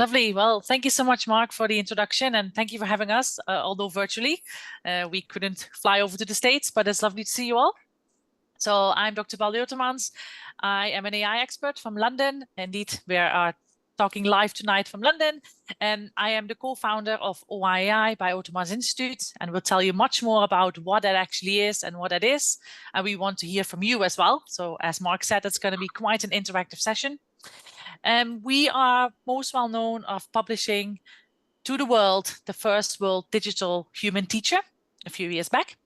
Lovely. Well, thank you so much, Mark, for the introduction, and thank you for having us, although virtually. We couldn't fly over to the States, but it's lovely to see you all. So I'm Dr. Pauldy Otermans. I am an AI expert from London. Indeed, we are talking live tonight from London, and I am the co-founder of OAI by Otermans Institute, and we'll tell you much more about what that actually is and what that is. And we want to hear from you as well. So as Mark said, it's going to be quite an interactive session. We are most well known of publishing to the world the first world digital human teacher a few years back.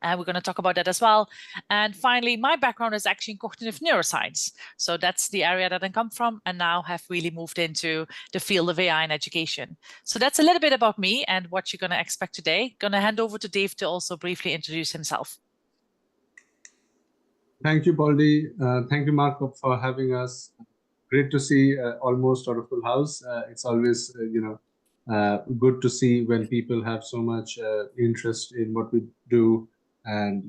And we're going to talk about that as well. And finally, my background is actually in cognitive neuroscience. So that's the area that I come from and now have really moved into the field of AI in education. So that's a little bit about me and what you're going to expect today. Going to hand over to Dave to also briefly introduce himself. Thank you, Pauldy. Thank you, Mark, for having us. Great to see almost out of full house. It's always, good to see when people have so much interest in what we do, and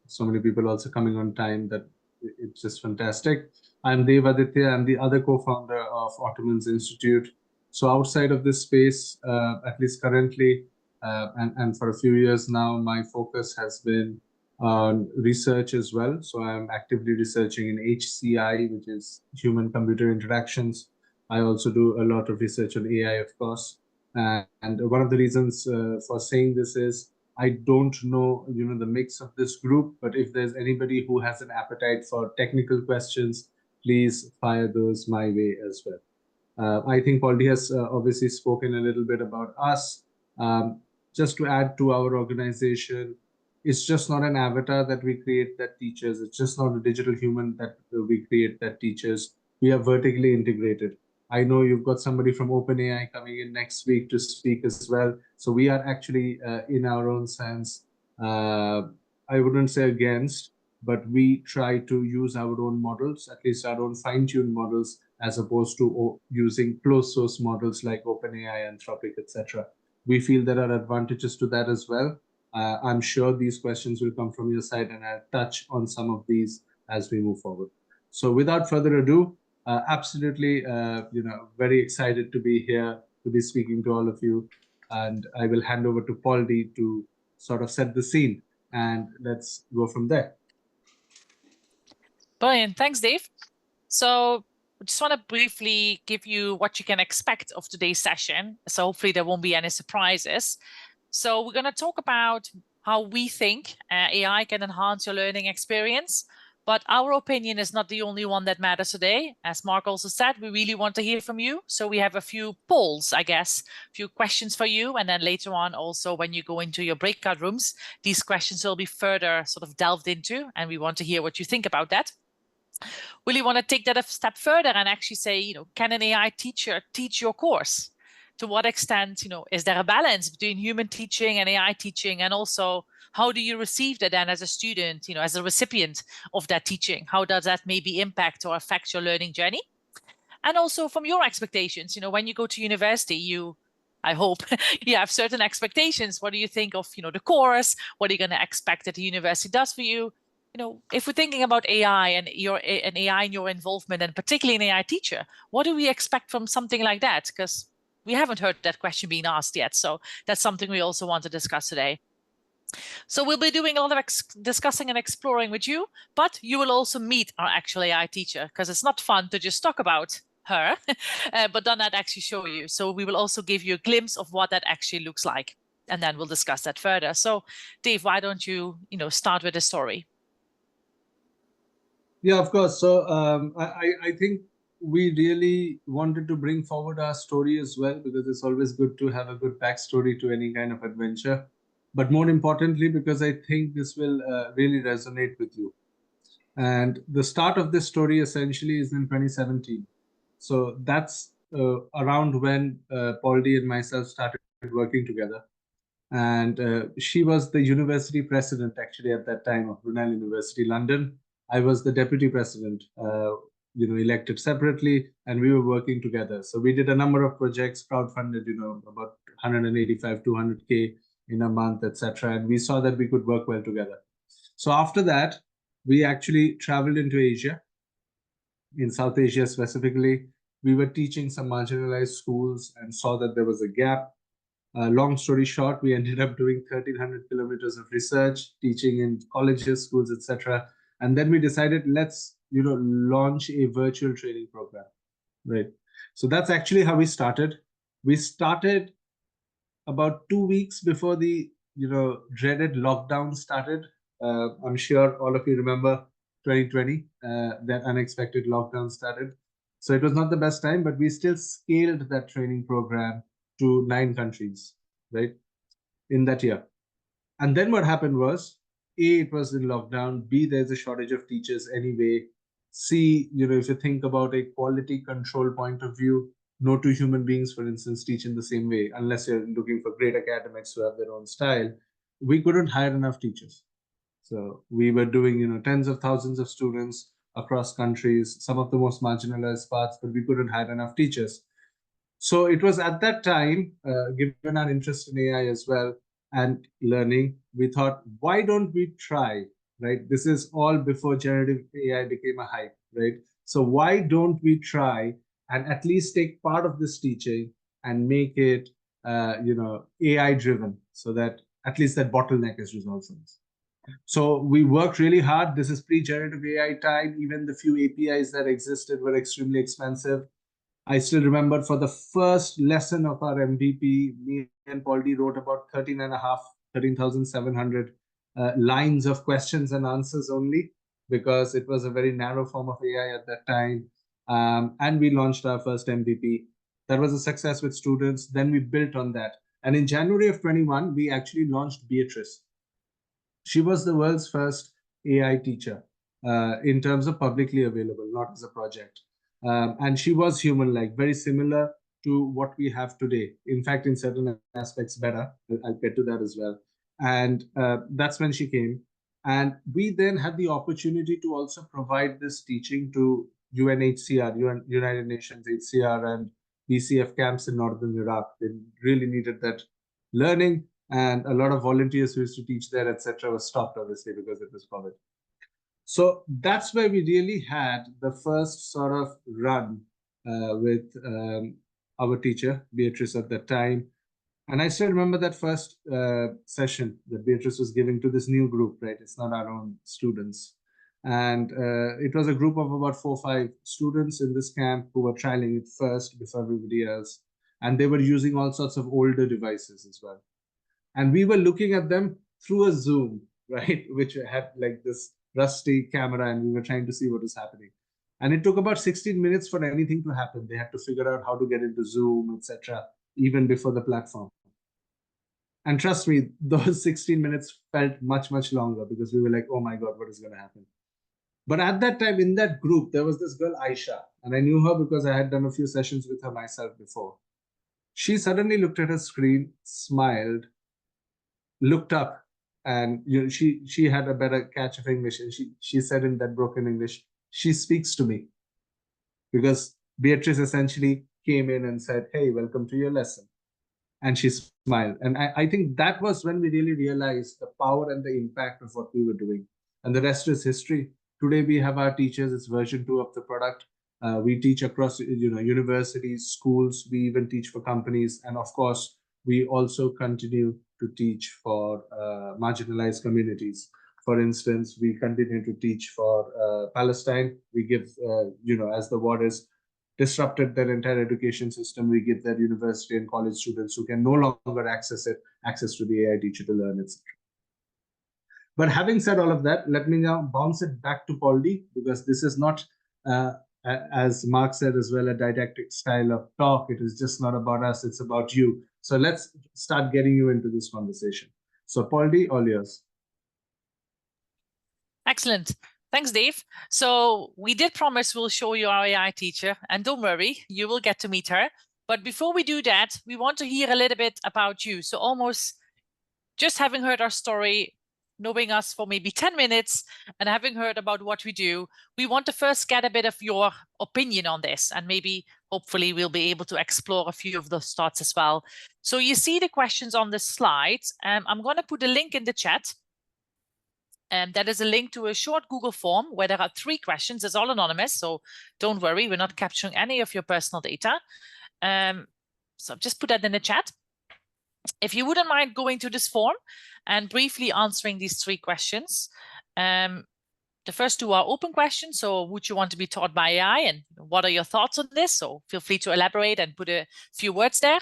so many people also coming on time. That it's just fantastic. I'm Aditya. I'm the other co-founder of Otermans Institute. So outside of this space, at least currently, and for a few years now, my focus has been on research as well. So I'm actively researching in HCI, which is human-computer interactions. I also do a lot of research on AI, of course. And one of the reasons for saying this is I don't know, the mix of this group, but if there's anybody who has an appetite for technical questions, please fire those my way as well. I think Pauldy has obviously spoken a little bit about us. Just to add to our organization, it's just not an avatar that we create that teaches. It's just not a digital human that we create that teaches. We are vertically integrated. I know you've got somebody from OpenAI coming in next week to speak as well. So we are actually, in our own sense, I wouldn't say against, but we try to use our own models, at least our own fine-tuned models, as opposed to using closed source models like OpenAI, Anthropic, etc. We feel there are advantages to that as well. I'm sure these questions will come from your side, and I'll touch on some of these as we move forward. So without further ado, absolutely, very excited to be here, to be speaking to all of you. And I will hand over to Pauldy to sort of set the scene, and let's go from there. Brilliant. Thanks, Dave. So I just want to briefly give you what you can expect of today's session. So hopefully there won't be any surprises. So we're going to talk about how we think AI can enhance your learning experience. But our opinion is not the only one that matters today. As Mark also said, we really want to hear from you. So we have a few polls, I guess, a few questions for you. And then later on, also, when you go into your breakout rooms, these questions will be further sort of delved into. And we want to hear what you think about that. Really want to take that a step further and actually say, can an AI teacher teach your course? To what extent, is there a balance between human teaching and AI teaching? And also, how do you receive that then as a student, as a recipient of that teaching? How does that maybe impact or affect your learning journey? And also from your expectations, when you go to university, I hope you have certain expectations. What do you think of, the course? What are you going to expect that the university does for you? If we're thinking about AI and AI in your involvement, and particularly an AI teacher, what do we expect from something like that? Because we haven't heard that question being asked yet. So that's something we also want to discuss today. So we'll be doing a lot of discussing and exploring with you, but you will also meet our actual AI teacher, because it's not fun to just talk about her, but then that actually show you. So we will also give you a glimpse of what that actually looks like. And then we'll discuss that further. So Dave, why don't you, start with the story? Yeah, of course. So I think we really wanted to bring forward our story as well, because it's always good to have a good backstory to any kind of adventure. But more importantly, because I think this will really resonate with you. And the start of this story essentially is in 2017. So that's around when Pauldy and myself started working together. And she was the university president, actually, at that time of Brunel University, London. I was the deputy president, elected separately, and we were working together. So we did a number of projects, crowdfunded, about 185, 200K in a month, etc. And we saw that we could work well together. So after that, we actually traveled into Asia, in South Asia specifically. we were teaching some marginalized schools and saw that there was a gap. Long story short, we ended up doing 1,300 kilometers of research, teaching in colleges, schools, etc. And then we decided, let's launch a virtual training program, right? So that's actually how we started. We started about 2 weeks before the dreaded lockdown started. I'm sure all of you remember 2020, that unexpected lockdown started. So it was not the best time, but we still scaled that training program to 9 countries, right, in that year. And then what happened was, A, it was in lockdown, B, there's a shortage of teachers anyway. C, if you think about a quality control point of view, no two human beings, for instance, teach in the same way, unless you're looking for great academics who have their own style. We couldn't hire enough teachers. So we were doing, tens of thousands of students across countries, some of the most marginalized parts, but we couldn't hire enough teachers. So it was at that time, given our interest in AI as well and learning, we thought, why don't we try, right? This is all before generative AI became a hype, right? So why don't we try and at least take part of this teaching and make it, AI driven, so that at least that bottleneck is resolved for us. So we worked really hard. This is pre-generative AI time. Even the few APIs that existed were extremely expensive. I still remember for the first lesson of our MVP, me and Pauldy wrote about 13,700 lines of questions and answers only, because it was a very narrow form of AI at that time. And we launched our first MVP. That was a success with students. Then we built on that. And in January of 21, we actually launched Beatrice. She was the world's first AI teacher in terms of publicly available, not as a project. And she was human-like, very similar to what we have today. In fact, in certain aspects, better. I'll get to that as well. And that's when she came. And we then had the opportunity to also provide this teaching to UNHCR, United Nations HCR, and BCF camps in northern Iraq. They really needed that learning, and a lot of volunteers who used to teach there, etc., was stopped, obviously, because it was COVID. So that's where we really had the first sort of run with our teacher, Beatrice, at that time. And I still remember that first session that Beatrice was giving to this new group, right? It's not our own students. And it was a group of about 4 or 5 students in this camp who were trialing it first before everybody else. And they were using all sorts of older devices as well. And we were looking at them through a Zoom, right, which had like this rusty camera, and we were trying to see what was happening. And it took about 16 minutes for anything to happen. They had to figure out how to get into Zoom, etc., even before the platform. And trust me, those 16 minutes felt much, much longer, because we were like, oh my God, what is going to happen? But at that time, in that group, there was this girl, Aisha, and I knew her because I had done a few sessions with her myself before. She suddenly looked at her screen, smiled, looked up, and she had a better catch of English, and she said in that broken English, she speaks to me, because Beatrice essentially came in and said, hey, welcome to your lesson. And she smiled. And I think that was when we really realized the power and the impact of what we were doing. And the rest is history. Today we have our teachers. It's version 2 of the product. We teach across universities, schools. We even teach for companies. And of course, we also continue to teach for marginalized communities. For instance, we continue to teach for Palestine. We give, as the war is disrupted their entire education system, we give their university and college students who can no longer access to the AI teacher to learn, etc. But having said all of that, let me now bounce it back to Pauldy, because this is not, as Mark said as well, a didactic style of talk. It is just not about us, it's about you. So let's start getting you into this conversation. So Pauldy, all yours. Excellent. Thanks, Dave. So we did promise we'll show you our AI teacher, and don't worry, you will get to meet her. But before we do that, we want to hear a little bit about you. So almost just having heard our story, knowing us for maybe 10 minutes and having heard about what we do, we want to first get a bit of your opinion on this, and maybe hopefully we'll be able to explore a few of those thoughts as well. So you see the questions on the slides. I'm going to put a link in the chat. And that is a link to a short Google form where there are 3 questions. It's all anonymous, so don't worry, we're not capturing any of your personal data. So just put that in the chat. If you wouldn't mind going to this form and briefly answering these 3 questions. The first 2 are open questions. So would you want to be taught by AI, and what are your thoughts on this? So feel free to elaborate and put a few words there.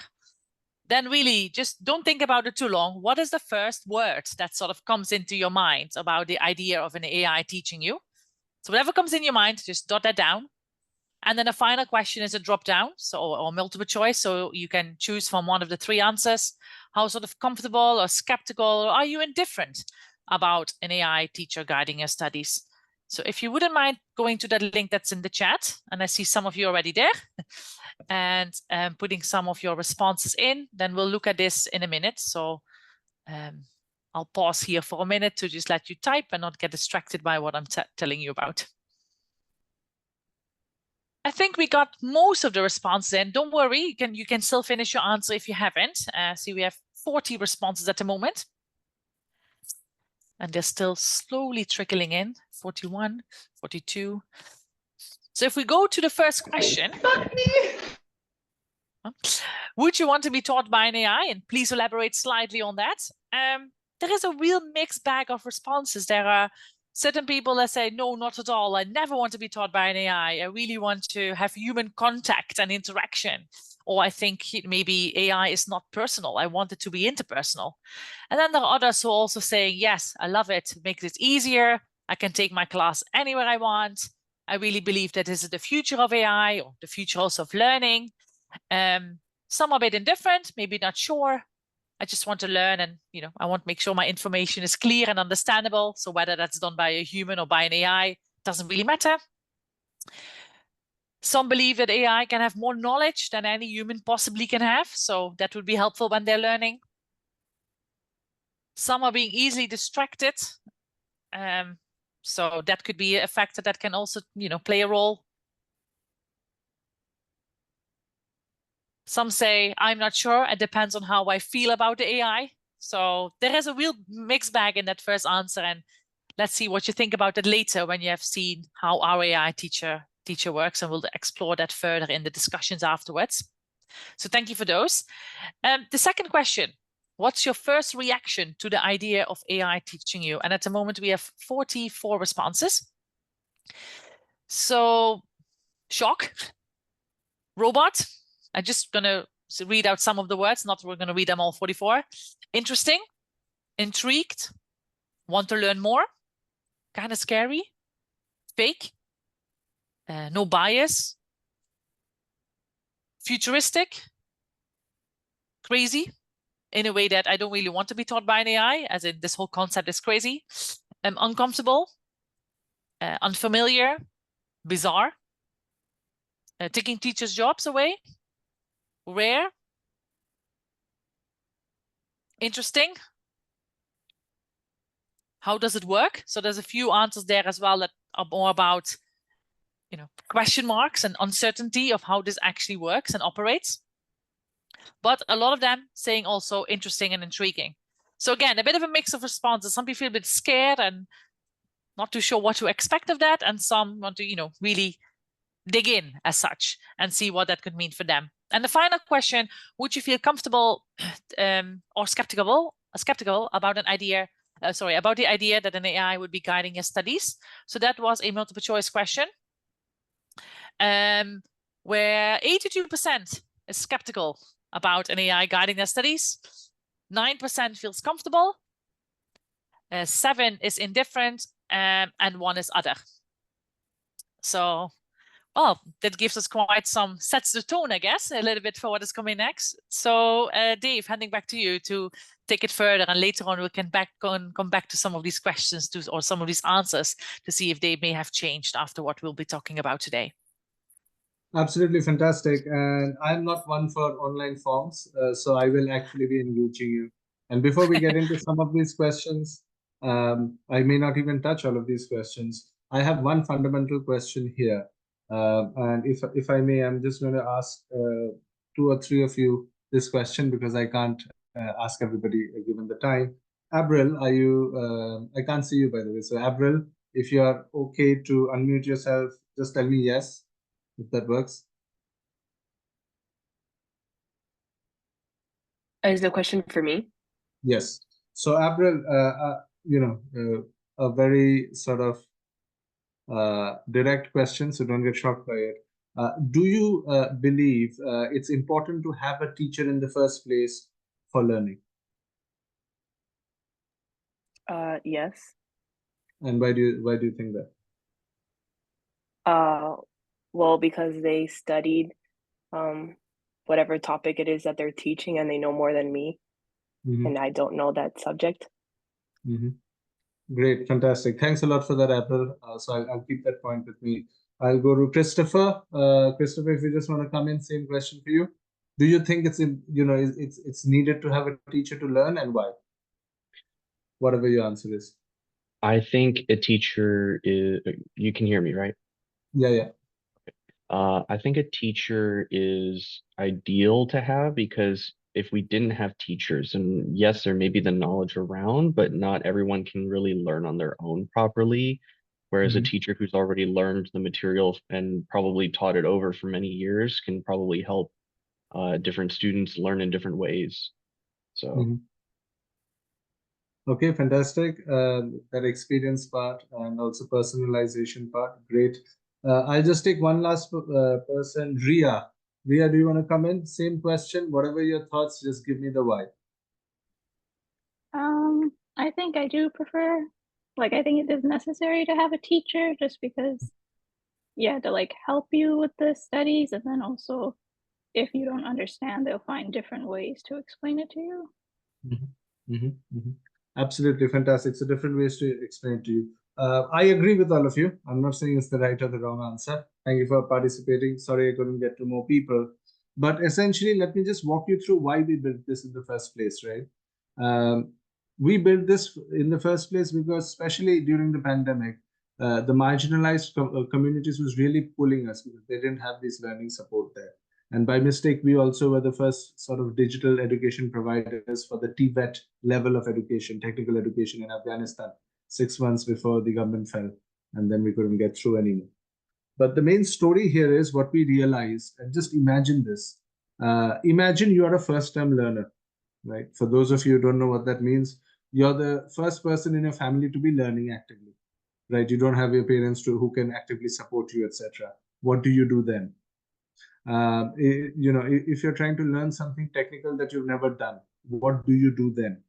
Then really just don't think about it too long. What is the first word that sort of comes into your mind about the idea of an AI teaching you? So whatever comes in your mind, just jot that down. And then a final question is a drop down, so or multiple choice. So you can choose from one of the 3 answers. How sort of comfortable or skeptical, or are you indifferent about an AI teacher guiding your studies? So if you wouldn't mind going to that link that's in the chat, and I see some of you already there, and putting some of your responses in, then we'll look at this in a minute. So I'll pause here for a minute to just let you type and not get distracted by what I'm telling you about. I think we got most of the responses in. Don't worry, you can still finish your answer if you haven't. See, we have 40 responses at the moment. And they're still slowly trickling in, 41, 42. So if we go to the first question, would you want to be taught by an AI? And please elaborate slightly on that. There is a real mixed bag of responses. There are certain people that say, no, not at all. I never want to be taught by an AI. I really want to have human contact and interaction. Or I think maybe AI is not personal. I want it to be interpersonal. And then there are others who are also saying, yes, I love it. It makes it easier. I can take my class anywhere I want. I really believe that this is the future of AI, or the future also of learning. Some are a bit indifferent, maybe not sure. I just want to learn, and I want to make sure my information is clear and understandable. So whether that's done by a human or by an AI doesn't really matter. Some believe that AI can have more knowledge than any human possibly can have, so that would be helpful when they're learning. Some are being easily distracted, so that could be a factor that can also play a role. Some say, I'm not sure, it depends on how I feel about the AI. So there is a real mixed bag in that first answer, and let's see what you think about it later when you have seen how our AI teacher works, and we'll explore that further in the discussions afterwards. So thank you for those. The second question, what's your first reaction to the idea of AI teaching you? And at the moment we have 44 responses. So shock, robot. I'm just going to read out some of the words, not we're going to read them all 44. Interesting, intrigued, want to learn more, kind of scary, fake, no bias, futuristic, crazy, in a way that I don't really want to be taught by an AI, as in this whole concept is crazy, uncomfortable, unfamiliar, bizarre, taking teachers' jobs away, rare, interesting. How does it work? So there's a few answers there as well that are more about, question marks and uncertainty of how this actually works and operates. But a lot of them saying also interesting and intriguing. So again, a bit of a mix of responses. Some people feel a bit scared and not too sure what to expect of that. And some want to, really dig in as such and see what that could mean for them. And the final question, would you feel comfortable or skeptical about an idea, about the idea that an AI would be guiding your studies? So that was a multiple choice question, where 82% is skeptical about an AI guiding their studies, 9% feels comfortable, 7 is indifferent, and 1 is other. So, well, that gives us quite some, sets the tone, I guess, a little bit for what is coming next. So, Dave, handing back to you to take it further, and later on we can come back to some of these questions or some of these answers to see if they may have changed after what we'll be talking about today. Absolutely fantastic. And I'm not one for online forms, so I will actually be engaging you. And before we get into some of these questions, I may not even touch all of these questions. I have one fundamental question here. And if I may, I'm just going to ask 2 or 3 of you this question, because I can't ask everybody given the time. Abril, are you, I can't see you by the way. So Abril, if you are okay to unmute yourself, just tell me yes, if that works. Is the question for me? Yes. So Abril, a very sort of direct question, so don't get shocked by it. Do you believe it's important to have a teacher in the first place for learning? Yes. And why do you think that? Well, because they studied whatever topic it is that they're teaching and they know more than me, and I don't know that subject. Great, fantastic. Thanks a lot for that, April. So I'll keep that point with me. I'll go to Christopher. Christopher, if you just want to come in, same question for you. Do you think it's needed to have a teacher to learn, and why? Whatever your answer is. I think a teacher is, you can hear me, right? Yeah. I think a teacher is ideal to have because if we didn't have teachers, and yes, there may be the knowledge around, but not everyone can really learn on their own properly. Whereas a teacher who's already learned the material and probably taught it over for many years can probably help different students learn in different ways. So. Okay, fantastic. That experience part and also personalization part, great. I'll just take one last person, Ria. Ria, do you want to come in? Same question. Whatever your thoughts, just give me the why. I think I do prefer, like, I think it is necessary to have a teacher just because, yeah, to like help you with the studies, and then also if you don't understand, they'll find different ways to explain it to you. Absolutely fantastic. So different ways to explain to you. I agree with all of you. I'm not saying it's the right or the wrong answer. Thank you for participating. Sorry I couldn't get to more people. But essentially, let me just walk you through why we built this in the first place, right? We built this in the first place because, especially during the pandemic, the marginalized communities was really pulling us because they didn't have this learning support there. And by mistake, we also were the first sort of digital education providers for the TVET level of education, technical education in Afghanistan, 6 months before the government fell, and then we couldn't get through anymore. But the main story here is what we realized, and just imagine this. Imagine you are a first-time learner, right? For those of you who don't know what that means, you're the first person in your family to be learning actively, right? You don't have your parents who can actively support you, etc. What do you do then? If you're trying to learn something technical that you've never done, what do you do then,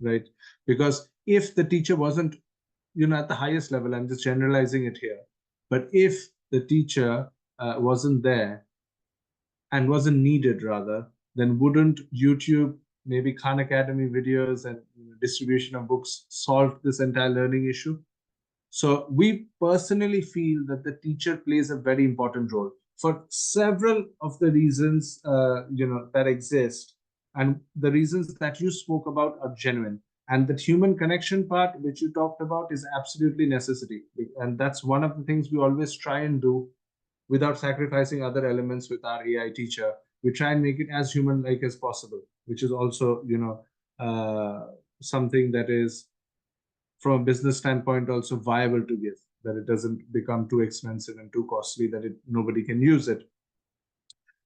right? Because if the teacher wasn't, at the highest level, I'm just generalizing it here, but if the teacher wasn't there and wasn't needed rather, then wouldn't YouTube, maybe Khan Academy videos and distribution of books solve this entire learning issue? So we personally feel that the teacher plays a very important role for several of the reasons that exist, and the reasons that you spoke about are genuine. And that human connection part, which you talked about, is absolutely necessity, and that's one of the things we always try and do without sacrificing other elements with our AI teacher. We try and make it as human-like as possible, which is also something that is, from a business standpoint, also viable to give, that it doesn't become too expensive and too costly that nobody can use it.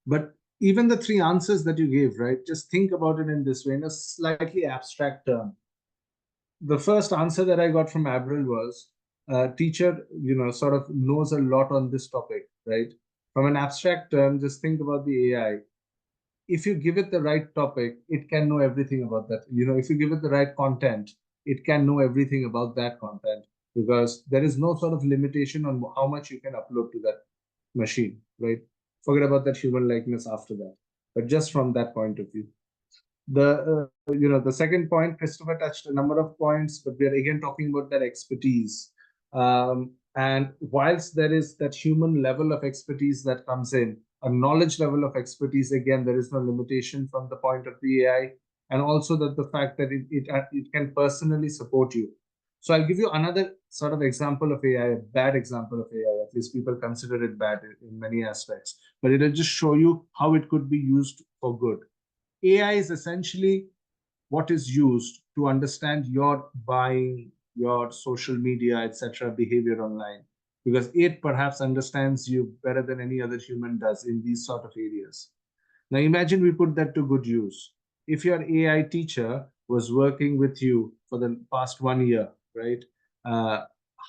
But even the three answers that you gave, right, just think about it in this way, in a slightly abstract term. The first answer that I got from Avril was, teacher, sort of knows a lot on this topic, right? From an abstract term, just think about the AI. If you give it the right topic, it can know everything about that. If you give it the right content, it can know everything about that content, because there is no sort of limitation on how much you can upload to that machine, right? Forget about that human likeness after that. But just from that point of view. The second point, Christopher touched a number of points, but we are again talking about that expertise. And whilst there is that human level of expertise that comes in, a knowledge level of expertise, again, there is no limitation from the point of the AI, and also that the fact that it can personally support you. So I'll give you another sort of example of AI, a bad example of AI. At least people consider it bad in many aspects, but it'll just show you how it could be used for good. AI is essentially what is used to understand your buying, your social media, etc. behavior online, because it perhaps understands you better than any other human does in these sort of areas. Now imagine we put that to good use. If your AI teacher was working with you for the past 1 year, right?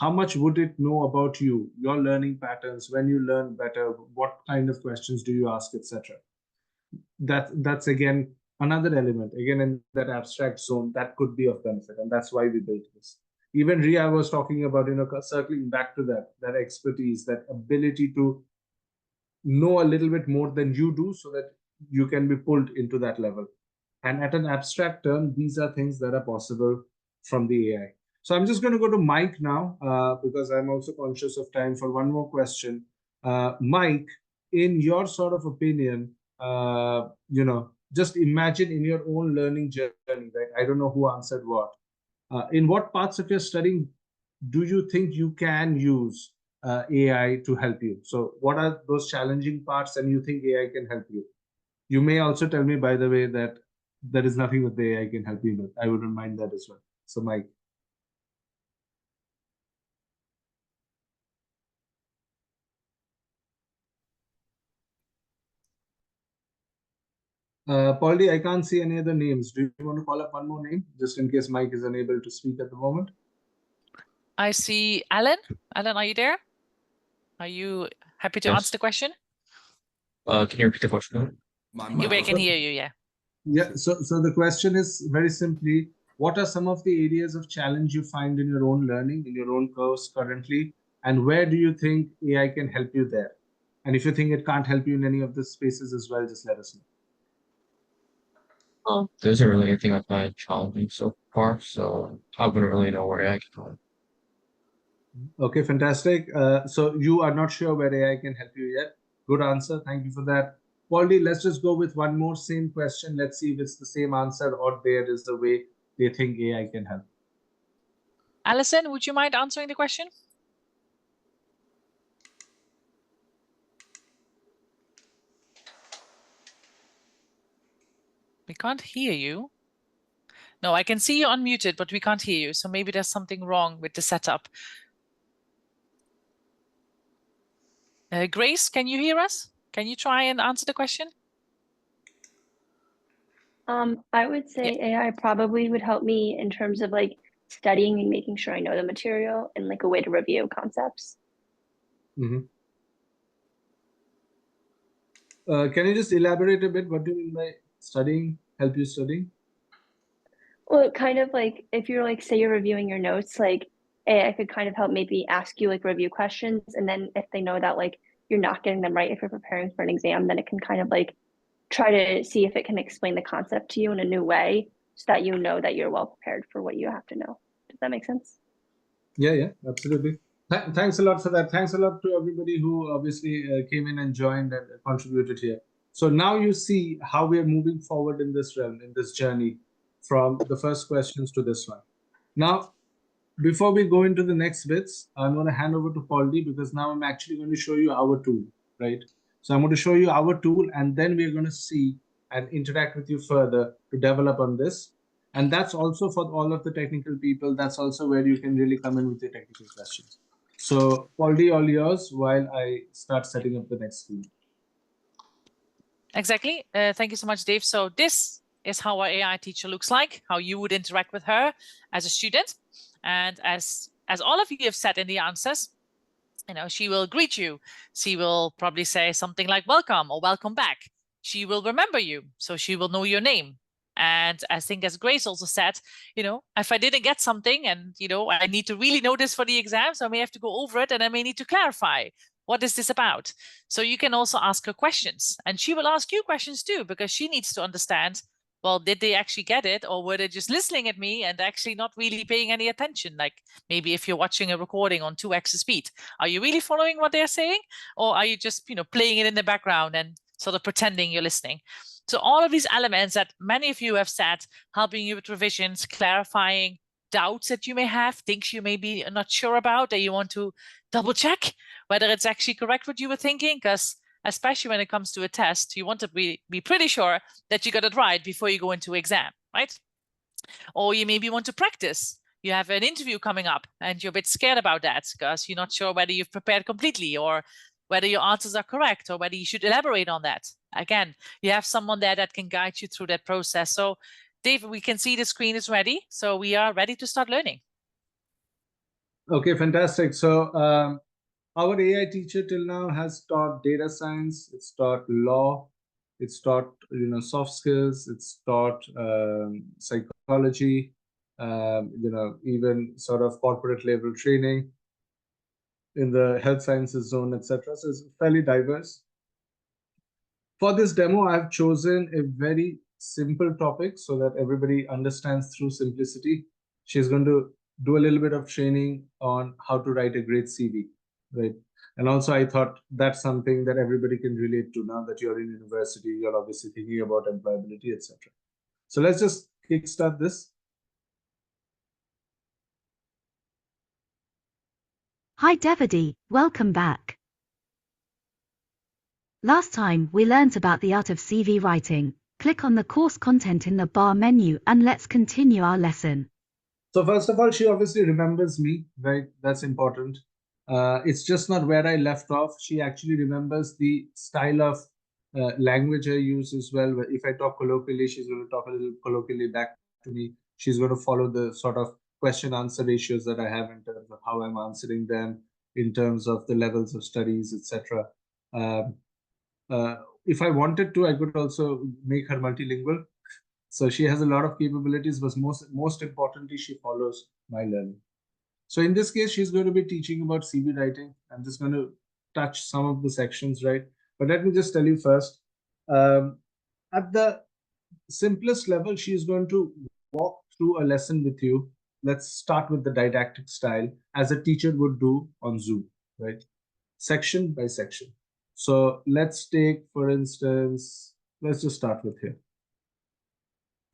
How much would it know about you, your learning patterns, when you learn better, what kind of questions do you ask, etc. That's again another element, again in that abstract zone, that could be of benefit, and that's why we built this. Even Ria was talking about, circling back to that expertise, that ability to know a little bit more than you do so that you can be pulled into that level. And at an abstract term, these are things that are possible from the AI. So I'm just going to go to Mike now, because I'm also conscious of time for one more question. Mike, in your sort of opinion, just imagine in your own learning journey, right? I don't know who answered what. In what parts of your studying do you think you can use AI to help you? So what are those challenging parts and you think AI can help you? You may also tell me, by the way, that there is nothing that the AI can help you with. I wouldn't mind that as well. So Mike. Pauldy, I can't see any other names. Do you want to call up one more name, just in case Mike is unable to speak at the moment? I see Alan. Alan, are you there? Are you happy to answer the question? Can you repeat the question? We can hear you, yeah. Yeah, so the question is very simply, what are some of the areas of challenge you find in your own learning, in your own course currently, and where do you think AI can help you there? And if you think it can't help you in any of the spaces as well, just let us know. Well, there isn't really anything I find challenging so far, so I wouldn't really know where AI can help. Okay, fantastic. So you are not sure where AI can help you yet. Good answer. Thank you for that. Pauldy, let's just go with one more same question. Let's see if it's the same answer or there is a way they think AI can help. Alison, would you mind answering the question? We can't hear you. No, I can see you unmuted, but we can't hear you. So maybe there's something wrong with the setup. Grace, can you hear us? Can you try and answer the question? I would say AI probably would help me in terms of like studying and making sure I know the material and like a way to review concepts. Mm-hmm. Can you just elaborate a bit? What do you mean by studying, help you studying? Well, kind of like if you're like, say you're reviewing your notes, like AI could kind of help maybe ask you like review questions. And then if they know that like you're not getting them right, if you're preparing for an exam, then it can kind of like try to see if it can explain the concept to you in a new way so that you know that you're well prepared for what you have to know. Does that make sense? Yeah, absolutely. Thanks a lot for that. Thanks a lot to everybody who obviously came in and joined and contributed here. So now you see how we are moving forward in this realm, in this journey, from the first questions to this one. Now, before we go into the next bits, I'm going to hand over to Pauldy, because now I'm actually going to show you our tool, right? So I'm going to show you our tool, and then we're going to see and interact with you further to develop on this. And that's also for all of the technical people. That's also where you can really come in with your technical questions. So Pauldy, all yours while I start setting up the next screen. Exactly. Thank you so much, Dave. So this is how our AI teacher looks like, how you would interact with her as a student. And as all of you have said in the answers, she will greet you. She will probably say something like welcome or welcome back. She will remember you, so she will know your name. And I think, as Grace also said, if I didn't get something and, I need to really know this for the exam, so I may have to go over it and I may need to clarify. What is this about? So you can also ask her questions, and she will ask you questions too, because she needs to understand, well, did they actually get it, or were they just listening at me and actually not really paying any attention? Like maybe if you're watching a recording on 2x the speed, are you really following what they're saying, or are you just, playing it in the background and sort of pretending you're listening? So all of these elements that many of you have said, helping you with revisions, clarifying doubts that you may have, things you may be not sure about, that you want to double check whether it's actually correct what you were thinking, because especially when it comes to a test, you want to be pretty sure that you got it right before you go into exam, right? Or you maybe want to practice. You have an interview coming up and you're a bit scared about that because you're not sure whether you've prepared completely or whether your answers are correct or whether you should elaborate on that. Again, you have someone there that can guide you through that process. So, David, we can see the screen is ready. So we are ready to start learning. Okay, fantastic. So our AI teacher till now has taught data science, it's taught law, it's taught soft skills, it's taught psychology, even sort of corporate level training in the health sciences zone, etc. So it's fairly diverse. For this demo, I've chosen a very simple topic so that everybody understands through simplicity. She's going to do a little bit of training on how to write a great CV, right? And also I thought that's something that everybody can relate to now that you're in university, you're obviously thinking about employability, etc. So let's just kickstart this. Hi Devadi, welcome back. Last time we learnt about the art of CV writing. Click on the course content in the bar menu and let's continue our lesson. So first of all, she obviously remembers me, right? That's important. It's just not where I left off. She actually remembers the style of language I use as well. If I talk colloquially, she's going to talk a little colloquially back to me. She's going to follow the sort of question-answer ratios that I have in terms of how I'm answering them, in terms of the levels of studies, etc. If I wanted to, I could also make her multilingual. So she has a lot of capabilities, but most importantly, she follows my learning. So in this case, she's going to be teaching about CV writing. I'm just going to touch some of the sections, right? But let me just tell you first, at the simplest level, she's going to walk through a lesson with you. Let's start with the didactic style as a teacher would do on Zoom, right? Section by section. So let's take, for instance, let's just start with here.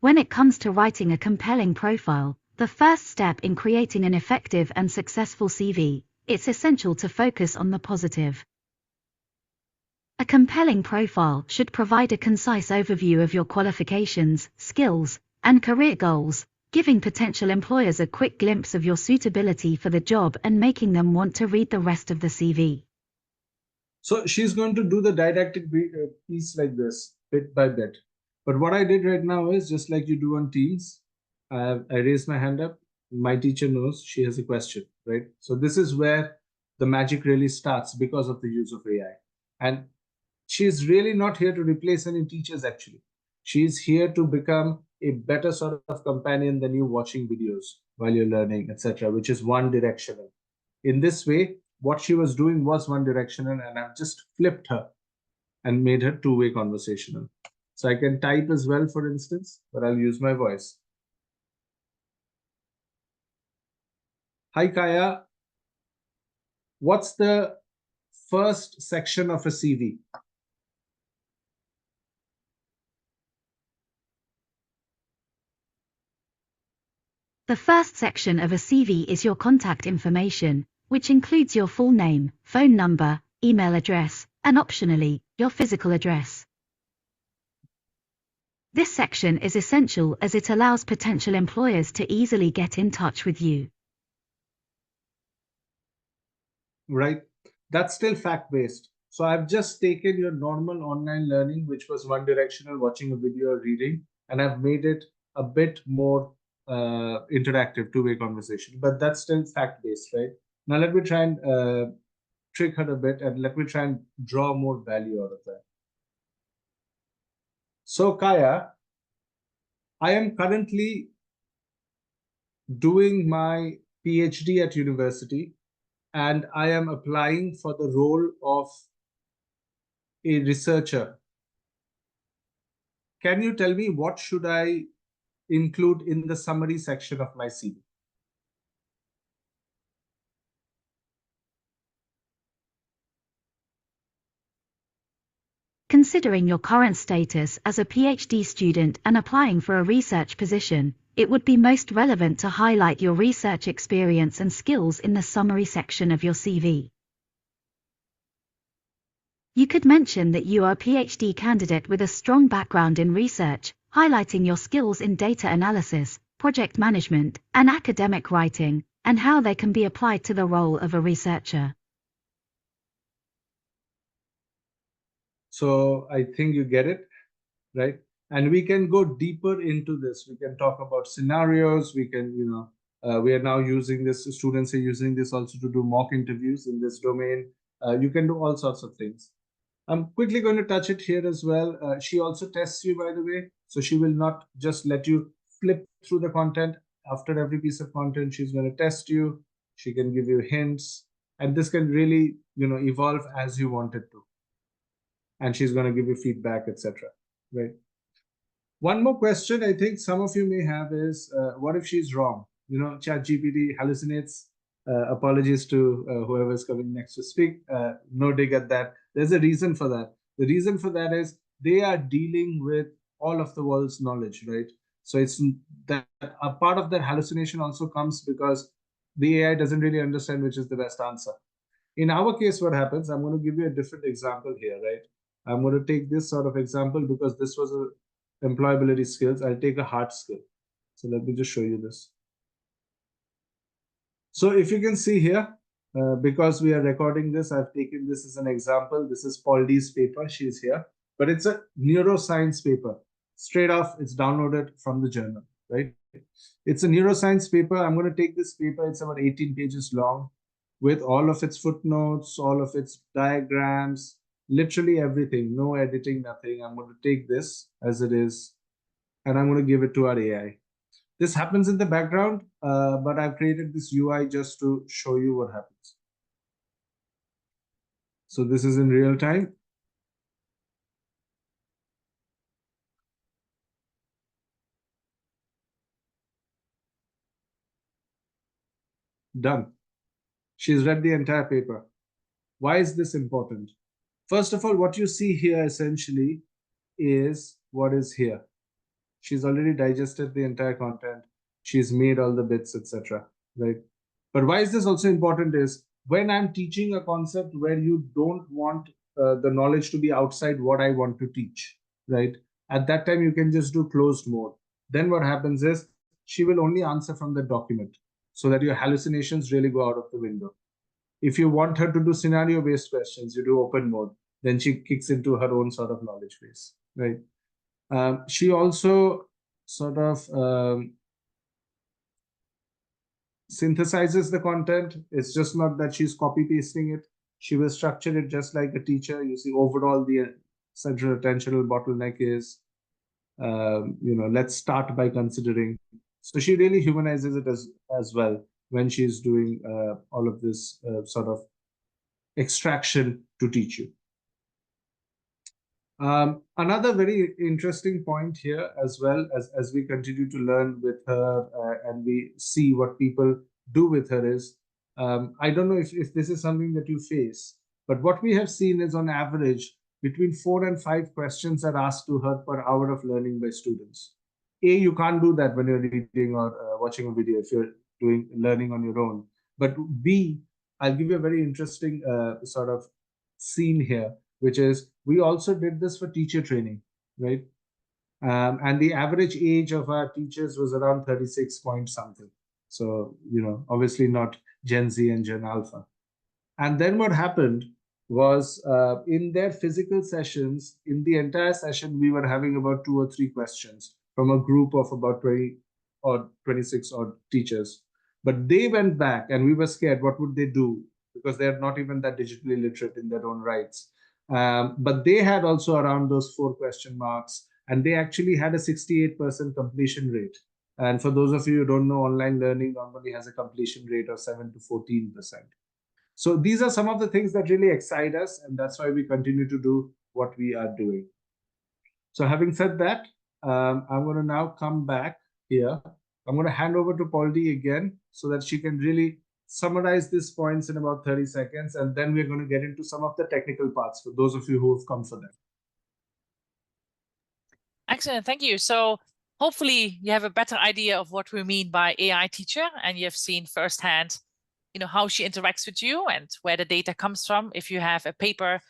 When it comes to writing a compelling profile, the first step in creating an effective and successful CV, it's essential to focus on the positive. A compelling profile should provide a concise overview of your qualifications, skills, and career goals, giving potential employers a quick glimpse of your suitability for the job and making them want to read the rest of the CV. So she's going to do the didactic piece like this, bit by bit. But what I did right now is just like you do on Teams, I raised my hand up. My teacher knows she has a question, right? So this is where the magic really starts because of the use of AI. And she's really not here to replace any teachers, actually. She's here to become a better sort of companion than you watching videos while you're learning, etc., which is one directional. In this way, what she was doing was one directional, and I've just flipped her and made her two-way conversational. So I can type as well, for instance, but I'll use my voice. Hi, Kaya. What's the first section of a CV? The first section of a CV is your contact information, which includes your full name, phone number, email address, and optionally, your physical address. This section is essential as it allows potential employers to easily get in touch with you. Right? That's still fact-based. So I've just taken your normal online learning, which was one directional, watching a video or reading, and I've made it a bit more interactive, two-way conversation. But that's still fact-based, right? Now let me try and trick her a bit, and let me try and draw more value out of that. So Kaya, I am currently doing my PhD at university, and I am applying for the role of a researcher. Can you tell me what should I include in the summary section of my CV? Considering your current status as a PhD student and applying for a research position, it would be most relevant to highlight your research experience and skills in the summary section of your CV. You could mention that you are a PhD candidate with a strong background in research, highlighting your skills in data analysis, project management, and academic writing, and how they can be applied to the role of a researcher. So I think you get it, right? And we can go deeper into this. We can talk about scenarios. We can, we are now using this, students are using this also to do mock interviews in this domain. You can do all sorts of things. I'm quickly going to touch it here as well. She also tests you, by the way. So she will not just let you flip through the content. After every piece of content, she's going to test you. She can give you hints. And this can really, evolve as you want it to. And she's going to give you feedback, etc. Right? One more question I think some of you may have is, what if she's wrong? ChatGPT hallucinates. Apologies to whoever is coming next to speak. No dig at that. There's a reason for that. The reason for that is they are dealing with all of the world's knowledge, right? So it's that a part of that hallucination also comes because the AI doesn't really understand which is the best answer. In our case, what happens, I'm going to give you a different example here, right? I'm going to take this sort of example because this was a employability skills. I'll take a hard skill. So let me just show you this. So if you can see here, because we are recording this, I've taken this as an example. This is Pauldy's paper. She's here, but it's a neuroscience paper. Straight off, it's downloaded from the journal, right? It's a neuroscience paper. I'm going to take this paper. It's about 18 pages long with all of its footnotes, all of its diagrams, literally everything, no editing, nothing. I'm going to take this as it is, and I'm going to give it to our AI. This happens in the background, but I've created this UI just to show you what happens. So this is in real time. Done. She's read the entire paper. Why is this important? First of all, what you see here essentially is what is here. She's already digested the entire content. She's made all the bits, etc. Right? But why is this also important is when I'm teaching a concept where you don't want the knowledge to be outside what I want to teach, right? At that time, you can just do closed mode. Then what happens is she will only answer from the document so that your hallucinations really go out of the window. If you want her to do scenario-based questions, you do open mode. Then she kicks into her own sort of knowledge base, right? She also sort of synthesizes the content. It's just not that she's copy pasting it. She will structure it just like a teacher. You see, overall, the central attentional bottleneck is, let's start by considering. So she really humanizes it as well when she's doing all of this sort of extraction to teach you. Another very interesting point here as well as we continue to learn with her and we see what people do with her is, I don't know if this is something that you face, but what we have seen is on average, between 4 and 5 questions are asked to her per hour of learning by students. You can't do that when you're reading or watching a video if you're doing learning on your own. But B, I'll give you a very interesting sort of scene here, which is we also did this for teacher training, right? And the average age of our teachers was around 36 point something. So, obviously not Gen Z and Gen Alpha. And then what happened was in their physical sessions, in the entire session, we were having about 2 or 3 questions from a group of about 20 or 26 odd teachers. But they went back and we were scared, what would they do? Because they're not even that digitally literate in their own rights. But they had also around those 4 question marks, and they actually had a 68% completion rate. And for those of you who don't know, online learning normally has a completion rate of 7 to 14%. So these are some of the things that really excite us, and that's why we continue to do what we are doing. So having said that, I'm going to now come back here. I'm going to hand over to Pauldy again so that she can really summarize these points in about 30 seconds, and then we're going to get into some of the technical parts for those of you who have come for that. Excellent, thank you. So hopefully you have a better idea of what we mean by AI teacher, and you have seen firsthand, how she interacts with you and where the data comes from. If you have a paper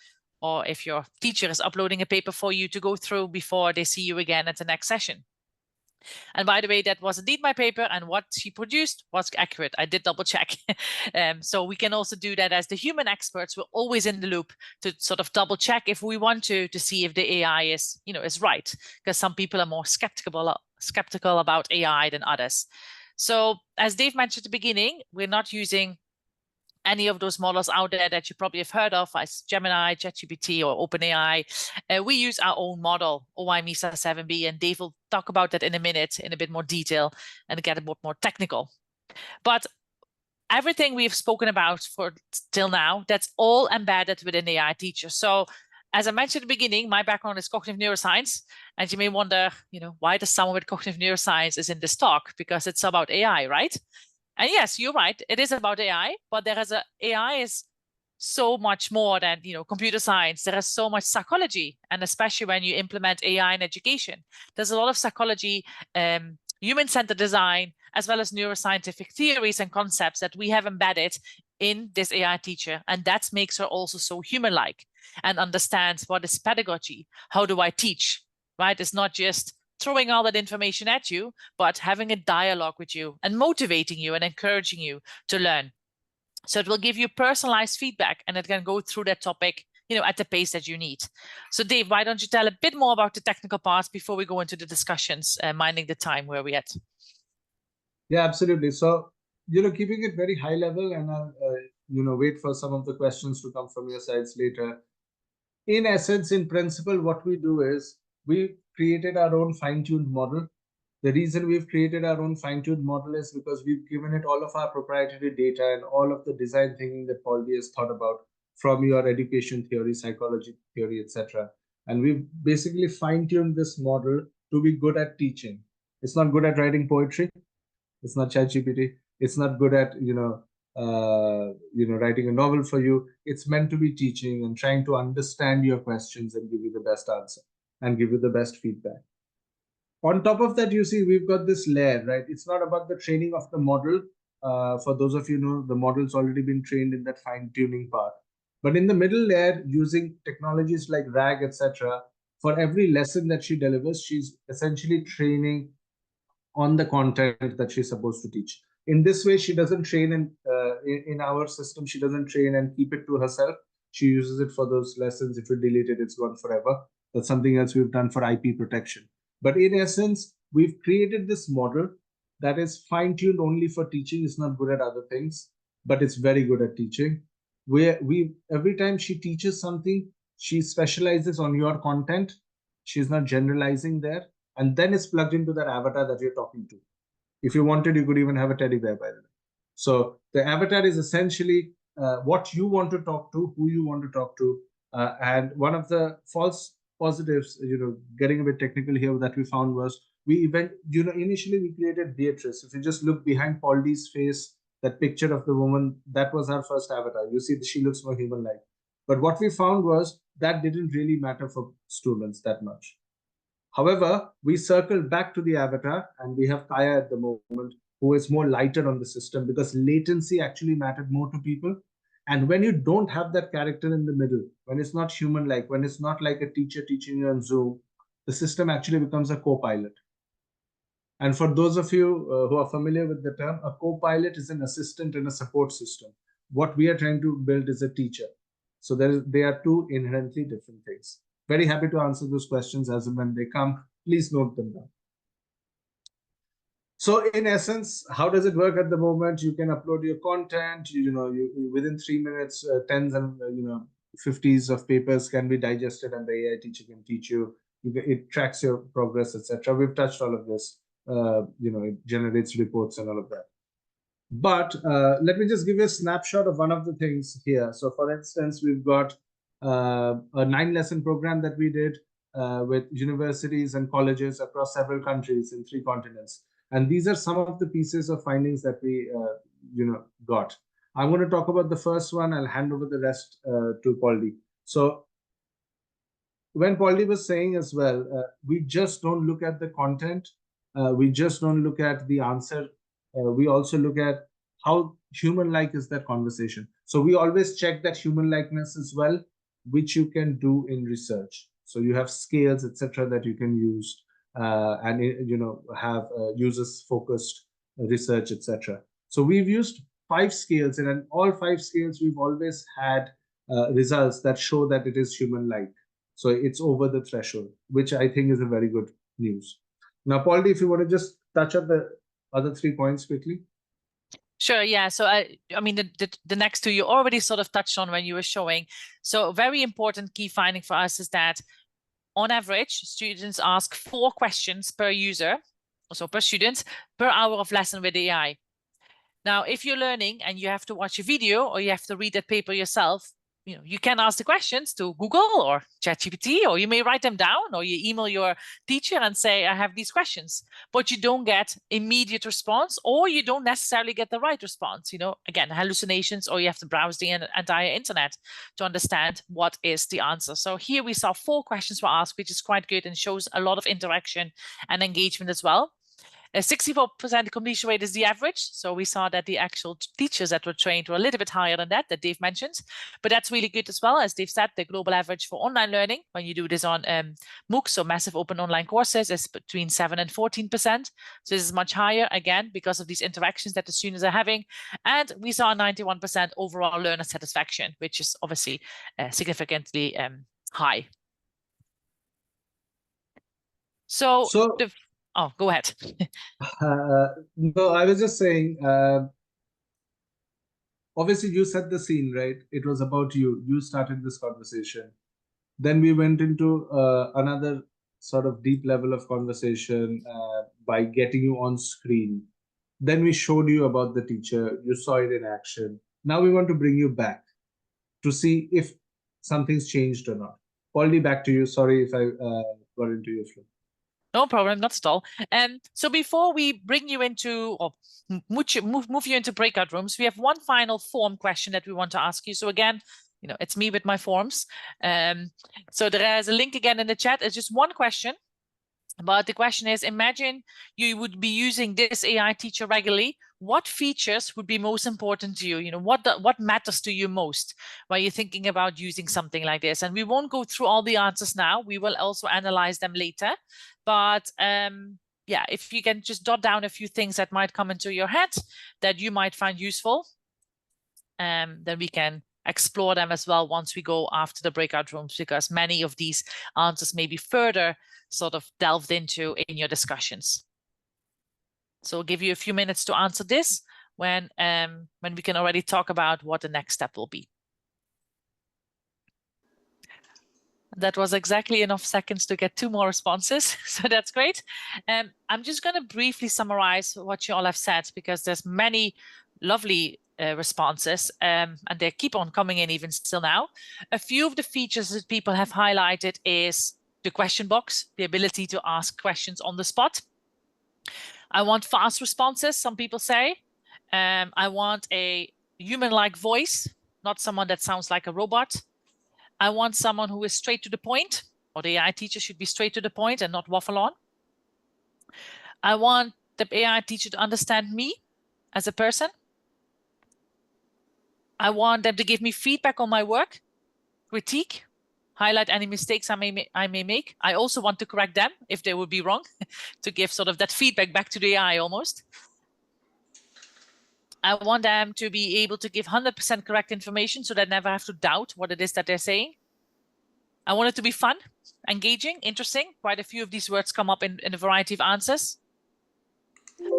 or if your teacher is uploading a paper for you to go through before they see you again at the next session. And by the way, that was indeed my paper, and what she produced was accurate. I did double check. So we can also do that as the human experts. We're always in the loop to sort of double check if we want to see if the AI is, is right, because some people are more skeptical about AI than others. So as Dave mentioned at the beginning, we're not using any of those models out there that you probably have heard of, as Gemini, ChatGPT, or OpenAI. We use our own model, OI MISA 7B, and Dave will talk about that in a minute in a bit more detail and get a bit more technical. But everything we've spoken about for till now, that's all embedded within AI teacher. So as I mentioned at the beginning, my background is cognitive neuroscience, and you may wonder, why does someone with cognitive neuroscience is in this talk? Because it's about AI, right? And yes, you're right. It is about AI, but AI is so much more than, computer science. There is so much psychology, and especially when you implement AI in education, there's a lot of psychology, human-centered design, as well as neuroscientific theories and concepts that we have embedded in this AI teacher. And that makes her also so human-like and understands what is pedagogy. How do I teach, right? It's not just throwing all that information at you, but having a dialogue with you and motivating you and encouraging you to learn. So it will give you personalized feedback, and it can go through that topic, at the pace that you need. So Dave, why don't you tell a bit more about the technical parts before we go into the discussions, minding the time where we're at? Yeah, absolutely. So, keeping it very high level, and I'll, wait for some of the questions to come from your sides later. In essence, in principle, what we do is we created our own fine-tuned model. The reason we've created our own fine-tuned model is because we've given it all of our proprietary data and all of the design thinking that Pauldy has thought about from your education theory, psychology theory, etc. And we've basically fine-tuned this model to be good at teaching. It's not good at writing poetry. It's not ChatGPT. It's not good at, writing a novel for you. It's meant to be teaching and trying to understand your questions and give you the best answer and give you the best feedback. On top of that, you see, we've got this layer, right? It's not about the training of the model. For those of you who know, the model's already been trained in that fine-tuning part. But in the middle layer, using technologies like RAG, etc., for every lesson that she delivers, she's essentially training on the content that she's supposed to teach. In this way, she doesn't train in our system. She doesn't train and keep it to herself. She uses it for those lessons. If you delete it, it's gone forever. That's something else we've done for IP protection. But in essence, we've created this model that is fine-tuned only for teaching. It's not good at other things, but it's very good at teaching. Every time she teaches something, she specializes on your content. She's not generalizing there. And then it's plugged into that avatar that you're talking to. If you wanted, you could even have a teddy bear, by the way. So the avatar is essentially what you want to talk to, who you want to talk to. And one of the false positives, getting a bit technical here, that we found was initially we created Beatrice. If you just look behind Pauldy's face, that picture of the woman, that was our first avatar. You see, she looks more human-like. But what we found was that didn't really matter for students that much. However, we circled back to the avatar, and we have Kaya at the moment, who is more lighter on the system, because latency actually mattered more to people. And when you don't have that character in the middle, when it's not human-like, when it's not like a teacher teaching you on Zoom, the system actually becomes a co-pilot. And for those of you who are familiar with the term, a co-pilot is an assistant in a support system. What we are trying to build is a teacher. So they are two inherently different things. Very happy to answer those questions as and when they come. Please note them down. So in essence, how does it work at the moment? You can upload your content, within 3 minutes, tens and 50s of papers can be digested, and the AI teacher can teach you. It tracks your progress, etc. We've touched all of this. It generates reports and all of that. But let me just give you a snapshot of one of the things here. So for instance, we've got a 9-lesson program that we did with universities and colleges across several countries in 3 continents. And these are some of the pieces of findings that we got. I'm going to talk about the first one. I'll hand over the rest to Pauldy. So when Pauldy was saying as well, we just don't look at the content. We just don't look at the answer. We also look at how human-like is that conversation. So we always check that human-likeness as well, which you can do in research. So you have scales, etc., that you can use. and have users focused research, etc. So we've used 5 scales, and in all 5 scales we've always had results that show that it is human-like. So it's over the threshold, which I think is a very good news. Now, Pauldy, if you want to just touch on the other 3 points quickly. Sure, yeah. So I mean, the next 2 you already sort of touched on when you were showing. So a very important key finding for us is that on average, students ask 4 questions per user, so per student, per hour of lesson with AI. Now, if you're learning and you have to watch a video or you have to read that paper yourself, you can ask the questions to Google or ChatGPT, or you may write them down, or you email your teacher and say, I have these questions, but you don't get immediate response, or you don't necessarily get the right response. Again, hallucinations, or you have to browse the entire internet to understand what is the answer. So here we saw 4 questions were asked, which is quite good and shows a lot of interaction and engagement as well. A 64% completion rate is the average. So we saw that the actual teachers that were trained were a little bit higher than that Dave mentioned. But that's really good as well. As Dave said, the global average for online learning, when you do this on MOOCs, so massive open online courses, is between 7 and 14%. So this is much higher, again, because of these interactions that the students are having. And we saw 91% overall learner satisfaction, which is obviously significantly high. So oh, go ahead. No, I was just saying, obviously you set the scene, right? It was about you. You started this conversation. Then we went into another sort of deep level of conversation by getting you on screen. Then we showed you about the teacher. You saw it in action. Now we want to bring you back to see if something's changed or not. Pauldy, back to you. Sorry if I got into your flow. No problem, not at all. So before we bring you into, or move you into breakout rooms, we have one final form question that we want to ask you. So again, it's me with my forms. So there is a link again in the chat. It's just one question. But the question is, imagine you would be using this AI teacher regularly. What features would be most important to you? What matters to you most when you're thinking about using something like this? And we won't go through all the answers now. We will also analyze them later. But yeah, if you can just jot down a few things that might come into your head that you might find useful, then we can explore them as well once we go after the breakout rooms, because many of these answers may be further sort of delved into in your discussions. So I'll give you a few minutes to answer this when we can already talk about what the next step will be. That was exactly enough seconds to get 2 more responses, so that's great. I'm just going to briefly summarize what you all have said, because there's many lovely responses, and they keep on coming in even still now. A few of the features that people have highlighted is the question box, the ability to ask questions on the spot. I want fast responses, some people say. I want a human-like voice, not someone that sounds like a robot. I want someone who is straight to the point, or the AI teacher should be straight to the point and not waffle on. I want the AI teacher to understand me as a person. I want them to give me feedback on my work, critique, highlight any mistakes I may make. I also want to correct them if they would be wrong, to give sort of that feedback back to the AI almost. I want them to be able to give 100% correct information so they never have to doubt what it is that they're saying. I want it to be fun, engaging, interesting. Quite a few of these words come up in a variety of answers.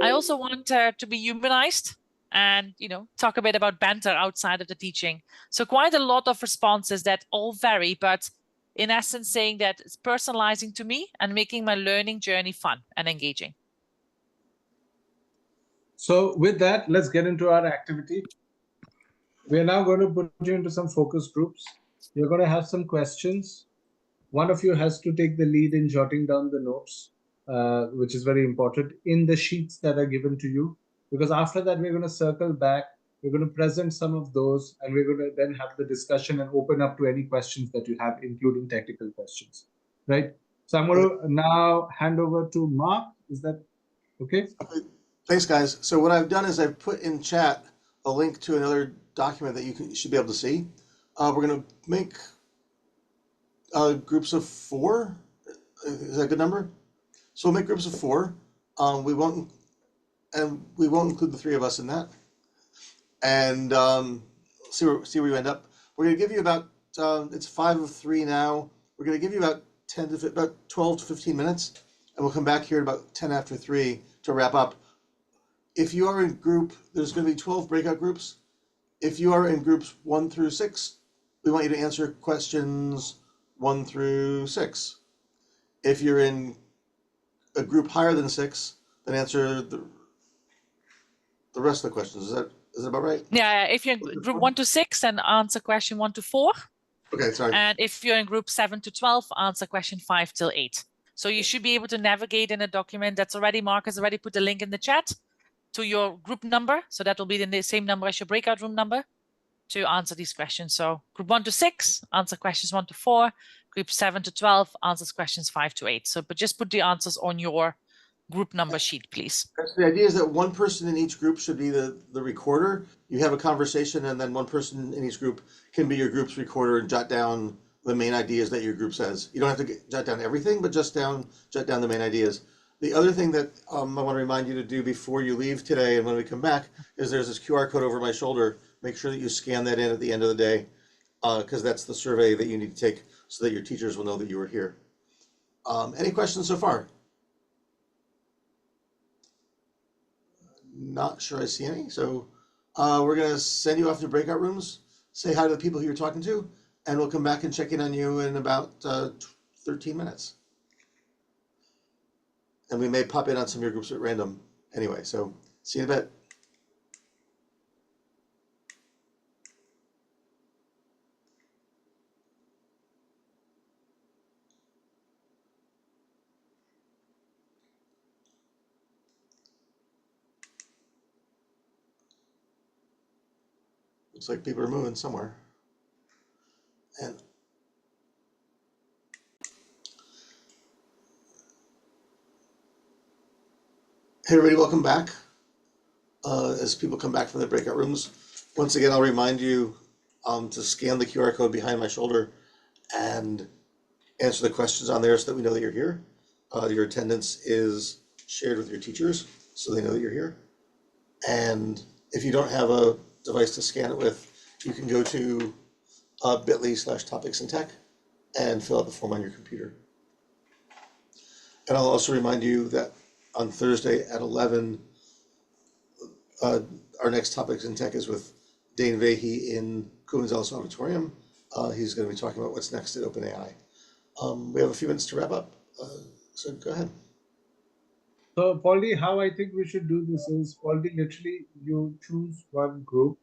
I also want to be humanized and, talk a bit about banter outside of the teaching. So quite a lot of responses that all vary, but in essence saying that it's personalizing to me and making my learning journey fun and engaging. So with that, let's get into our activity. We are now going to put you into some focus groups. You're going to have some questions. One of you has to take the lead in jotting down the notes, which is very important, in the sheets that are given to you. Because after that, we're going to circle back. We're going to present some of those, and we're going to then have the discussion and open up to any questions that you have, including technical questions, right? So I'm going to now hand over to Mark. Is that okay? Thanks, guys. So what I've done is I've put in chat a link to another document that you should be able to see. We're going to make groups of 4. Is that a good number? So we'll make groups of 4. We won't include the 3 of us in that. And see where you end up. We're going to give you about it's 5 of 3 now. We're going to give you about 12 to 15 minutes, and we'll come back here at about 10 after 3 to wrap up. If you are in group, there's going to be 12 breakout groups. If you are in groups 1 through 6, we want you to answer questions 1 through 6. If you're in a group higher than 6, then answer the rest of the questions. Is that about right? Yeah, if you're in group 1 to 6, then answer question 1 to 4. Okay, sorry. And if you're in group 7 to 12, answer question 5 till 8. So you should be able to navigate in a document that's already, Mark has already put the link in the chat to your group number. So that will be the same number as your breakout room number to answer these questions. So group 1 to 6, answer questions 1 to 4. Group 7 to 12, answers questions 5 to 8. So, but just put the answers on your group number sheet, please. The idea is that one person in each group should be the recorder. You have a conversation, and then one person in each group can be your group's recorder and jot down the main ideas that your group says. You don't have to jot down everything, but jot down the main ideas. The other thing that I want to remind you to do before you leave today and when we come back is there's this QR code over my shoulder. Make sure that you scan that in at the end of the day, because that's the survey that you need to take so that your teachers will know that you were here. Any questions so far? Not sure I see any. So we're going to send you off to breakout rooms, say hi to the people who you're talking to, and we'll come back and check in on you in about 13 minutes. And we may pop in on some of your groups at random anyway. So see you in a bit. Looks like people are moving somewhere. And hey, everybody, welcome back. As people come back from the breakout rooms, once again, I'll remind you to scan the QR code behind my shoulder and answer the questions on there so that we know that you're here. Your attendance is shared with your teachers so they know that you're here. And if you don't have a device to scan it with, you can go to bit.ly/topicsintech and fill out the form on your computer. And I'll also remind you that on Thursday at 11, our next Topics in Tech is with Dane Vahey in Kuhn-Zellis Auditorium. He's going to be talking about what's next at OpenAI. We have a few minutes to wrap up, so go ahead. So, Pauldy, how I think we should do this is, Pauldy, literally you choose one group,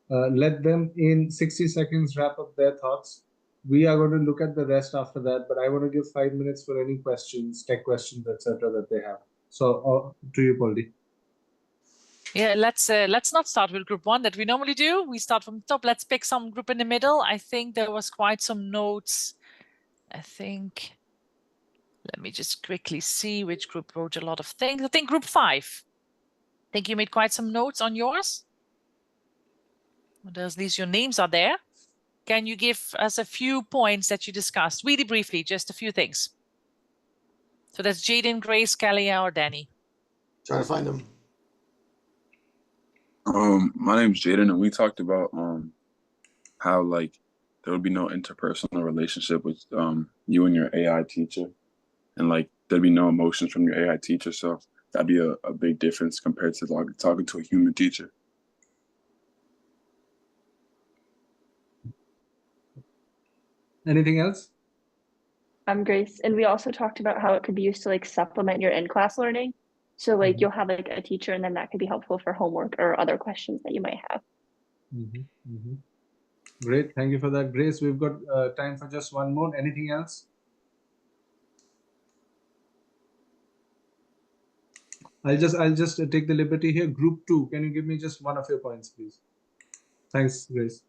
let them in 60 seconds wrap up their thoughts. We are going to look at the rest after that, but I want to give 5 minutes for any questions, tech questions, etc. that they have. So, to you, Pauldy. Yeah, let's not start with group 1 that we normally do. We start from the top. Let's pick some group in the middle. I think there was quite some notes. I think, let me just quickly see which group wrote a lot of things. I think group 5. I think you made quite some notes on yours. There's at least your names are there. Can you give us a few points that you discussed? Really briefly, just a few things. So that's Jaden, Grace, Kelly, or Danny. Trying to find them. My name's Jaden, and we talked about how like there would be no interpersonal relationship with you and your AI teacher, and like there'd be no emotions from your AI teacher. So that'd be a big difference compared to like talking to a human teacher. Anything else? I'm Grace, and we also talked about how it could be used to like supplement your in-class learning. So like you'll have like a teacher, and then that could be helpful for homework or other questions that you might have. Great, thank you for that, Grace. We've got time for just one more. Anything else? I'll just take the liberty here. Group 2, can you give me just one of your points, please? Thanks, Grace.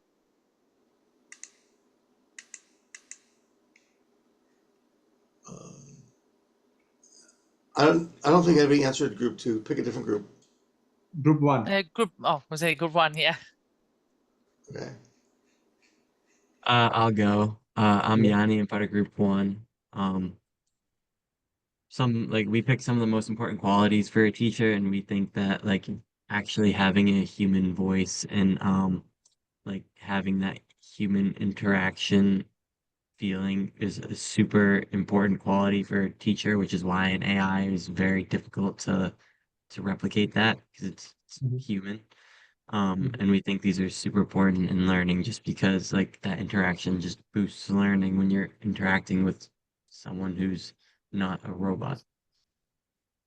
I don't think anybody answered group 2. Pick a different group. Group 1. Was it group 1? Yeah. Okay. I'll go. I'm Yanni, and part of group 1. we picked some of the most important qualities for a teacher, and we think that like actually having a human voice and like having that human interaction feeling is a super important quality for a teacher, which is why an AI is very difficult to replicate that because it's human. And we think these are super important in learning just because like that interaction just boosts learning when you're interacting with someone who's not a robot.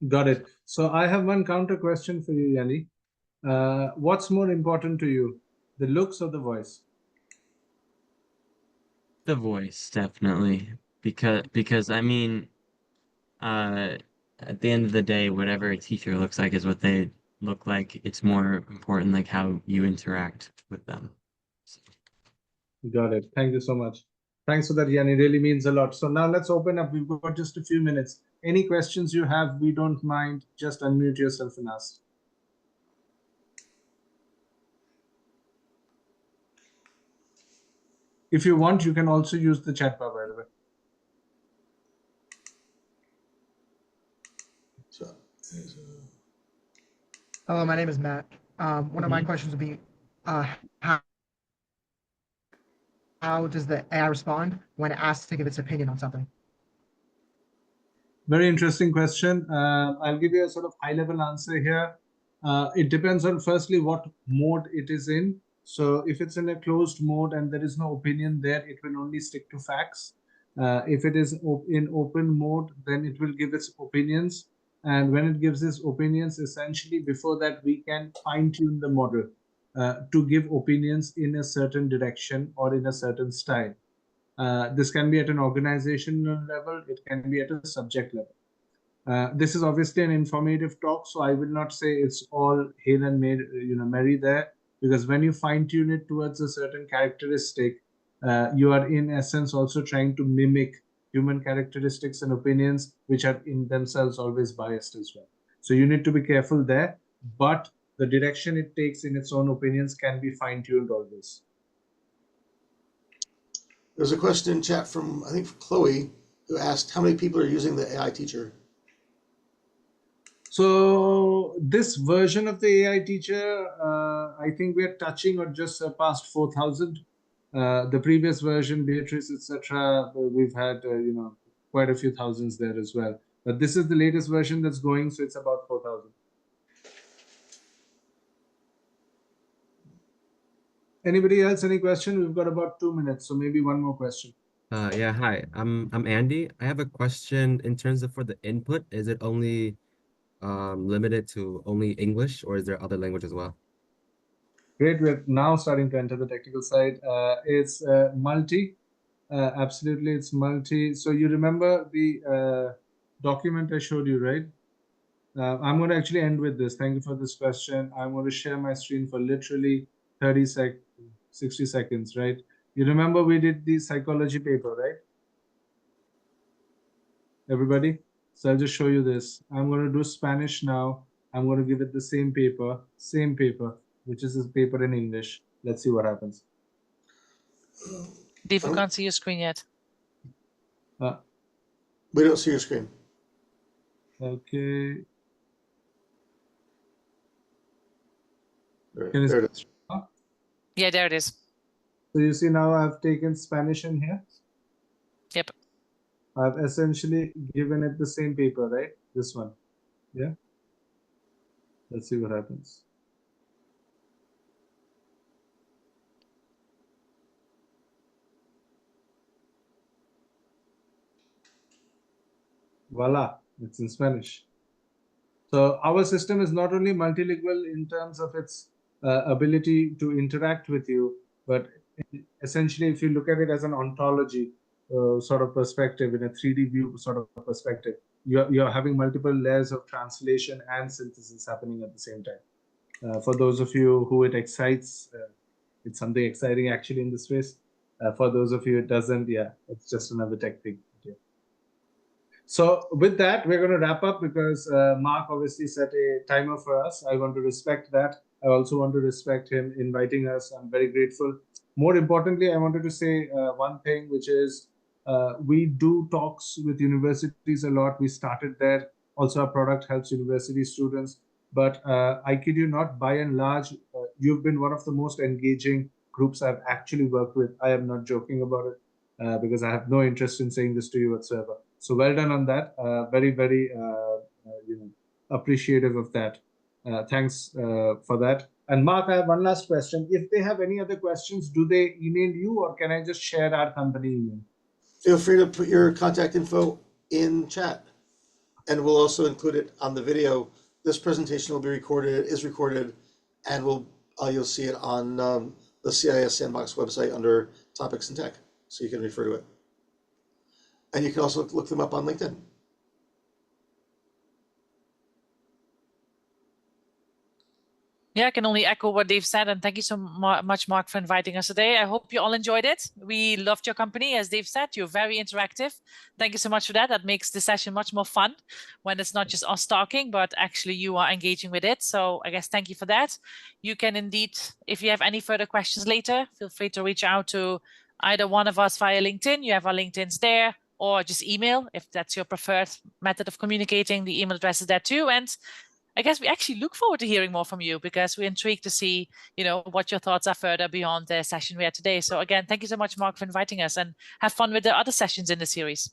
Got it. So I have one counter question for you, Yanni. What's more important to you, the looks or the voice? The voice, definitely. Because I mean, at the end of the day, whatever a teacher looks like is what they look like. It's more important like how you interact with them. So. Got it. Thank you so much. Thanks for that, Yanni. Really means a lot. So now let's open up. We've got just a few minutes. Any questions you have, we don't mind. Just unmute yourself and ask. If you want, you can also use the chat bar, by the way. Hello, my name is Matt. One of my questions would be, how does the AI respond when asked to give its opinion on something? Very interesting question. I'll give you a sort of high-level answer here. It depends on, firstly, what mode it is in. So if it's in a closed mode and there is no opinion there, it will only stick to facts. If it is in open mode, then it will give its opinions. And when it gives its opinions, essentially, before that, we can fine-tune the model to give opinions in a certain direction or in a certain style. This can be at an organizational level, it can be at a subject level. This is obviously an informative talk, so I will not say it's all hail and merry there, because when you fine tune it towards a certain characteristic, you are in essence also trying to mimic human characteristics and opinions, which are in themselves always biased as well. So you need to be careful there, but the direction it takes in its own opinions can be fine tuned always. There's a question in chat from, I think, Chloe, who asked how many people are using the AI teacher? So this version of the AI teacher, I think we're touching or just surpassed 4,000. The previous version, Beatrice, etc., we've had quite a few thousands there as well. But this is the latest version that's going, so it's about 4,000. Anybody else? Any question? We've got about 2 minutes, so maybe one more question. Yeah, hi. I'm Andy. I have a question in terms of for the input. Is it only limited to only English, or is there other language as well? Great. We're now starting to enter the technical side. It's multi. Absolutely, it's multi. So you remember the document I showed you, right? I'm going to actually end with this. Thank you for this question. I'm going to share my screen for literally 60 seconds, right? You remember we did the psychology paper, right? Everybody? So I'll just show you this. I'm going to do Spanish now. I'm going to give it the same paper, which is this paper in English. Let's see what happens. Dave, we can't see your screen yet. We don't see your screen. Okay. There it is. Yeah, there it is. So you see now I've taken Spanish in here. Yep. I've essentially given it the same paper, right? This one. Yeah. Let's see what happens. Voila, it's in Spanish. So our system is not only multilingual in terms of its ability to interact with you, but essentially, if you look at it as an ontology sort of perspective, in a 3D view sort of perspective, you're having multiple layers of translation and synthesis happening at the same time. For those of you who it excites, it's something exciting actually in this space. For those of you it doesn't, yeah, it's just another tech thing. Yeah. So with that, we're going to wrap up because Mark obviously set a timer for us. I want to respect that. I also want to respect him inviting us. I'm very grateful. More importantly, I wanted to say one thing, which is We do talks with universities a lot. We started there. Also, our product helps university students. But I kid you not, by and large, you've been one of the most engaging groups I've actually worked with. I am not joking about it because I have no interest in saying this to you whatsoever. So well done on that. Very, very appreciative of that. Thanks for that. And Mark, I have one last question. If they have any other questions, do they email you or can I just share our company email? Feel free to put your contact info in chat, and we'll also include it on the video. This presentation will be recorded, and you'll see it on the CIS Sandbox website under Topics and Tech, so you can refer to it. And you can also look them up on LinkedIn. Yeah, I can only echo what Dave said, and thank you so much, Mark, for inviting us today. I hope you all enjoyed it. We loved your company. As Dave said, you're very interactive. Thank you so much for that. That makes the session much more fun when it's not just us talking, but actually you are engaging with it. So I guess thank you for that. You can indeed, if you have any further questions later, feel free to reach out to either one of us via LinkedIn. You have our LinkedIn's there, or just email if that's your preferred method of communicating. The email address is there too. And I guess we actually look forward to hearing more from you because we're intrigued to see, what your thoughts are further beyond the session we had today. So again, thank you so much, Mark, for inviting us, and have fun with the other sessions in the series.